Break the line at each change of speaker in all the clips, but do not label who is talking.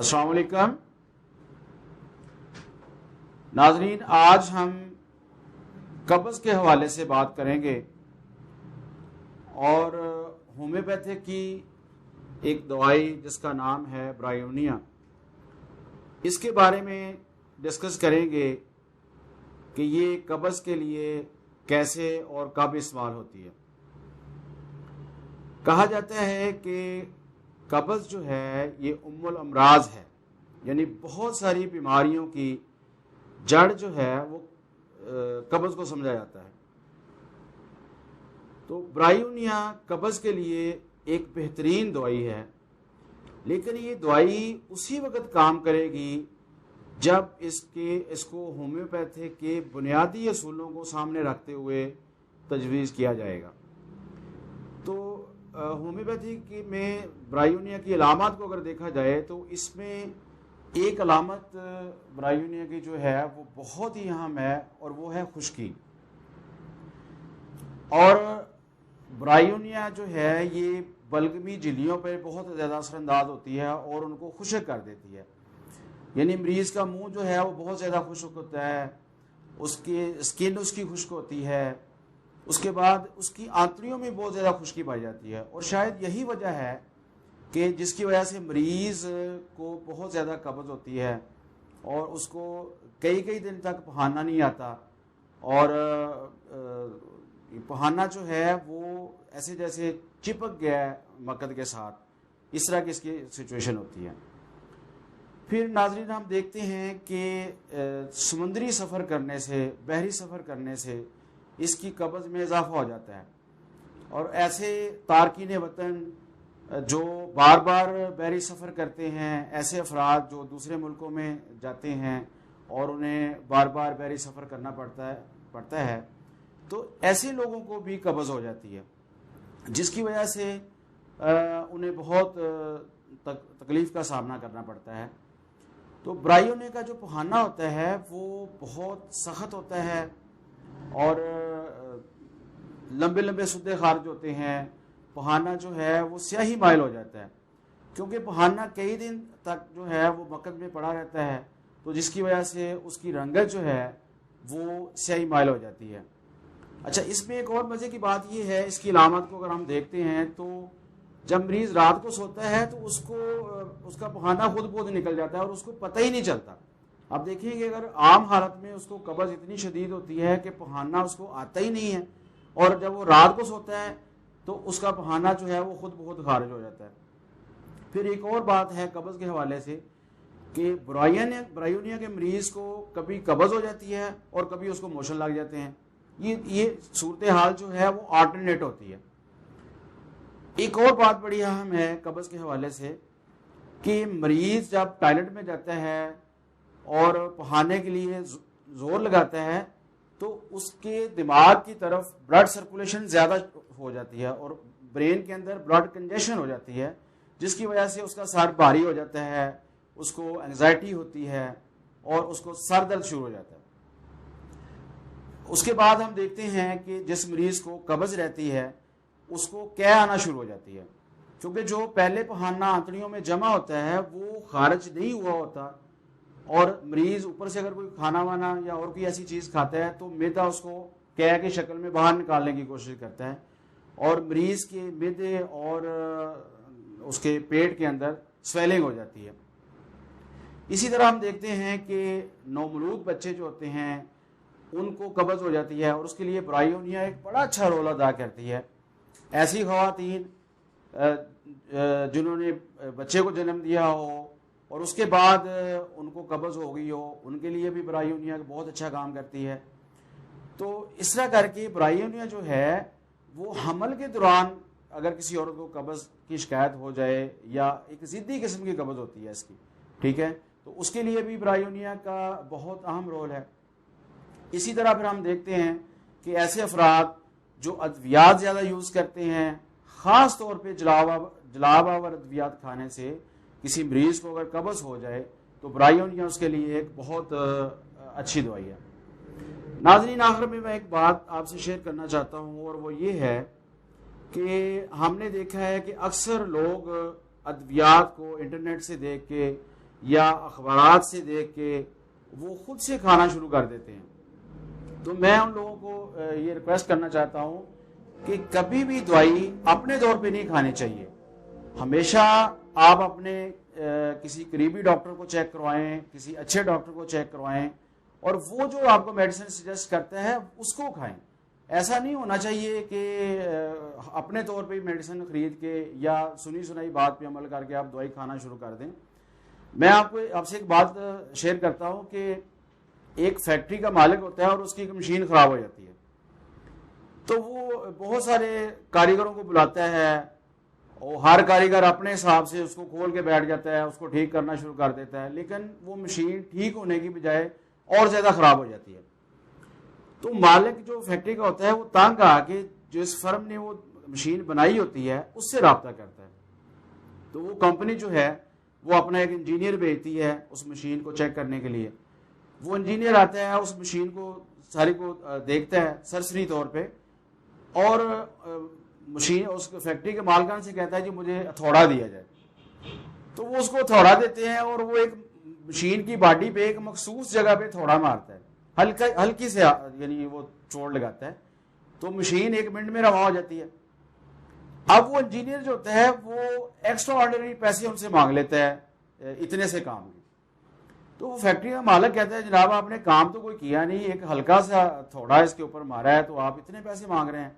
السلام علیکم ناظرین، آج ہم قبض کے حوالے سے بات کریں گے اور ہومیوپیتھک کی ایک دوائی جس کا نام ہے برایونیا، اس کے بارے میں ڈسکس کریں گے کہ یہ قبض کے لیے کیسے اور کب استعمال ہوتی ہے۔ کہا جاتا ہے کہ قبض جو ہے یہ ام الامراض ہے، یعنی بہت ساری بیماریوں کی جڑ جو ہے وہ قبض کو سمجھا جاتا ہے۔ تو برایونیا قبض کے لیے ایک بہترین دوائی ہے، لیکن یہ دوائی اسی وقت کام کرے گی جب اس کو ہومیوپیتھک کے بنیادی اصولوں کو سامنے رکھتے ہوئے تجویز کیا جائے گا۔ تو ہومیوپیتھک میں برایونیا کی علامات کو اگر دیکھا جائے تو اس میں ایک علامت برایونیا کی جو ہے وہ بہت ہی اہم ہے، اور وہ ہے خشکی۔ اور برایونیا جو ہے یہ بلغمی جھلیوں پر بہت زیادہ اثر انداز ہوتی ہے اور ان کو خشک کر دیتی ہے، یعنی مریض کا منہ جو ہے وہ بہت زیادہ خشک ہوتا ہے، اس کی اسکن اس کی خشک ہوتی ہے، اس کے بعد اس کی آنتڑیوں میں بہت زیادہ خشکی پائی جاتی ہے۔ اور شاید یہی وجہ ہے کہ جس کی وجہ سے مریض کو بہت زیادہ قبض ہوتی ہے اور اس کو کئی دن تک پہاننا نہیں آتا، اور پہاننا جو ہے وہ ایسے جیسے چپک گیا ہے مقد کے ساتھ، اس طرح کی اس کی سچویشن ہوتی ہے۔ پھر ناظرین ہم دیکھتے ہیں کہ سمندری سفر کرنے سے، بحری سفر کرنے سے اس کی قبض میں اضافہ ہو جاتا ہے، اور ایسے تارکین وطن جو بار بار بحری سفر کرتے ہیں، ایسے افراد جو دوسرے ملکوں میں جاتے ہیں اور انہیں بار بار بحری سفر کرنا پڑتا ہے، تو ایسے لوگوں کو بھی قبض ہو جاتی ہے، جس کی وجہ سے انہیں بہت تکلیف کا سامنا کرنا پڑتا ہے۔ تو برایونیا کا جو پہاننا ہوتا ہے وہ بہت سخت ہوتا ہے، اور لمبے لمبے سدے خارج ہوتے ہیں۔ پہاننا جو ہے وہ سیاہی مائل ہو جاتا ہے، کیونکہ پہاننا کئی دن تک جو ہے وہ مقد میں پڑا رہتا ہے، تو جس کی وجہ سے اس کی رنگت جو ہے وہ سیاہی مائل ہو جاتی ہے۔ اچھا، اس میں ایک اور مزے کی بات یہ ہے، اس کی علامت کو اگر ہم دیکھتے ہیں تو جب مریض رات کو سوتا ہے تو اس کا پہاننا خود بخود نکل جاتا ہے اور اس کو پتہ ہی نہیں چلتا۔ آپ دیکھیں گے اگر عام حالت میں اس کو قبض اتنی شدید ہوتی ہے کہ پہاننا اس کو آتا ہی نہیں ہے، اور جب وہ رات کو سوتا ہے تو اس کا پہاننا جو ہے وہ خود بخود خارج ہو جاتا ہے۔ پھر ایک اور بات ہے قبض کے حوالے سے کہ برایونیا کے مریض کو کبھی قبض ہو جاتی ہے اور کبھی اس کو موشن لگ جاتے ہیں۔ یہ صورتحال جو ہے وہ آلٹرنیٹ ہوتی ہے۔ ایک اور بات بڑی اہم ہے قبض کے حوالے سے کہ مریض جب ٹوائلٹ میں جاتا ہے اور پہانے کے لیے زور لگاتا ہے تو اس کے دماغ کی طرف بلڈ سرکولیشن زیادہ ہو جاتی ہے اور برین کے اندر بلڈ کنجیشن ہو جاتی ہے، جس کی وجہ سے اس کا سر بھاری ہو جاتا ہے، اس کو انگزائٹی ہوتی ہے اور اس کو سر درد شروع ہو جاتا ہے۔ اس کے بعد ہم دیکھتے ہیں کہ جس مریض کو قبض رہتی ہے اس کو قے آنا شروع ہو جاتی ہے، کیونکہ جو پہلے پہاننا آنتڑیوں میں جمع ہوتا ہے وہ خارج نہیں ہوا ہوتا، اور مریض اوپر سے اگر کوئی کھانا وانا یا اور کوئی ایسی چیز کھاتا ہے تو معدہ اس کو قے کی شکل میں باہر نکالنے کی کوشش کرتا ہے، اور مریض کے معدے اور اس کے پیٹ کے اندر سویلنگ ہو جاتی ہے۔ اسی طرح ہم دیکھتے ہیں کہ نومولود بچے جو ہوتے ہیں ان کو قبض ہو جاتی ہے، اور اس کے لیے برایونیا ایک بڑا اچھا رول ادا کرتی ہے۔ ایسی خواتین جنہوں نے بچے کو جنم دیا ہو اور اس کے بعد ان کو قبض ہو گئی ہو، ان کے لیے بھی برایونیا بہت اچھا کام کرتی ہے۔ تو اس طرح کر کے برایونیا جو ہے وہ حمل کے دوران اگر کسی عورت کو قبض کی شکایت ہو جائے یا ایک ضدی قسم کی قبض ہوتی ہے اس کی، ٹھیک ہے، تو اس کے لیے بھی برایونیا کا بہت اہم رول ہے۔ اسی طرح پھر ہم دیکھتے ہیں کہ ایسے افراد جو ادویات زیادہ یوز کرتے ہیں، خاص طور پہ جلاب ادویات کھانے سے کسی مریض کو اگر قبض ہو جائے تو برایونیا اس کے لیے ایک بہت اچھی دوائی ہے۔ ناظرین، آخر میں ایک بات آپ سے شیئر کرنا چاہتا ہوں، اور وہ یہ ہے کہ ہم نے دیکھا ہے کہ اکثر لوگ ادویات کو انٹرنیٹ سے دیکھ کے یا اخبارات سے دیکھ کے وہ خود سے کھانا شروع کر دیتے ہیں. تو میں ان لوگوں کو یہ ریکویسٹ کرنا چاہتا ہوں کہ کبھی بھی دوائی اپنے طور پہ نہیں کھانی چاہیے. ہمیشہ آپ اپنے کسی قریبی ڈاکٹر کو چیک کروائیں, کسی اچھے ڈاکٹر کو چیک کروائیں, اور وہ جو آپ کو میڈیسن سجیسٹ کرتا ہے اس کو کھائیں. ایسا نہیں ہونا چاہیے کہ اپنے طور پہ میڈیسن خرید کے یا سنی سنائی بات پہ عمل کر کے آپ دوائی کھانا شروع کر دیں. میں آپ سے ایک بات شیئر کرتا ہوں کہ ایک فیکٹری کا مالک ہوتا ہے اور اس کی ایک مشین خراب ہو جاتی ہے, تو وہ بہت سارے کاریگروں کو بلاتا ہے, اور ہر کاریگر اپنے حساب سے اس کو کھول کے بیٹھ جاتا ہے, اس کو ٹھیک کرنا شروع کر دیتا ہے, لیکن وہ مشین ٹھیک ہونے کی بجائے اور زیادہ خراب ہو جاتی ہے. تو مالک جو فیکٹری کا ہوتا ہے وہ تنگ آ کے جس فرم نے وہ مشین بنائی ہوتی ہے اس سے رابطہ کرتا ہے. تو وہ کمپنی جو ہے وہ اپنا ایک انجینئر بھیجتی ہے اس مشین کو چیک کرنے کے لیے. وہ انجینئر آتا ہے, اس مشین کو ساری کو دیکھتا ہے سرسری طور پہ, اور مشین اس فیکٹری کے مالکان سے کہتا ہے کہ مجھے ہتھوڑا دیا جائے. تو وہ اس کو ہتھوڑا دیتے ہیں, اور وہ ایک مشین کی باڈی پہ ایک مخصوص جگہ پہ تھوڑا مارتا ہے, ہلکی سے, یعنی وہ چوٹ لگاتا ہے, تو مشین 1 منٹ میں رواں ہو جاتی ہے. اب وہ انجینئر جو ہوتا ہے وہ ایکسٹرا آرڈینری پیسے ان سے مانگ لیتا ہے اتنے سے کام کی. تو وہ فیکٹری کا مالک کہتا ہے جناب آپ نے کام تو کوئی کیا نہیں, ایک ہلکا سا تھوڑا اس کے اوپر مارا ہے, تو آپ اتنے پیسے مانگ رہے ہیں.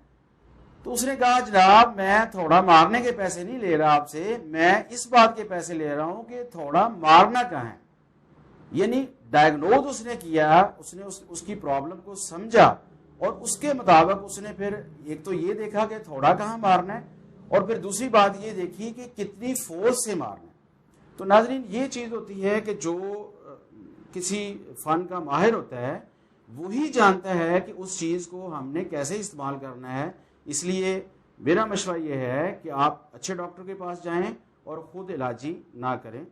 تو اس نے کہا جناب میں تھوڑا مارنے کے پیسے نہیں لے رہا آپ سے, میں اس بات کے پیسے لے رہا ہوں کہ تھوڑا مارنا کہاں ہے. یعنی ڈائگنوز اس نے کیا, اس نے اس کی پرابلم کو سمجھا, اور اس کے مطابق اس نے پھر ایک تو یہ دیکھا کہ تھوڑا کہاں مارنا ہے, اور پھر دوسری بات یہ دیکھی کہ کتنی فورس سے مارنا ہے. تو ناظرین یہ چیز ہوتی ہے کہ جو کسی فن کا ماہر ہوتا ہے وہی جانتا ہے کہ اس چیز کو ہم نے کیسے استعمال کرنا ہے. اس لیے میرا مشورہ یہ ہے کہ آپ اچھے ڈاکٹر کے پاس جائیں اور خود علاجی نہ کریں.